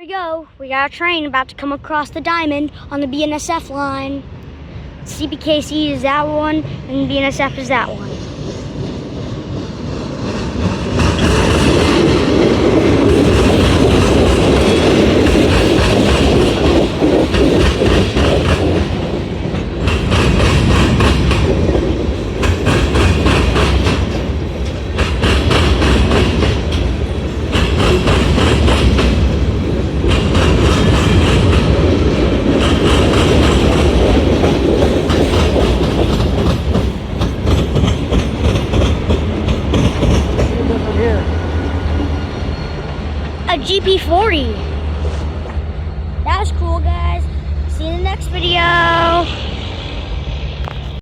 we go. We got a train about to come across the diamond on the Bnsf line. CBKC is that one, and Bnsf is that one. A GP40. That was cool, guys. See you in the next video.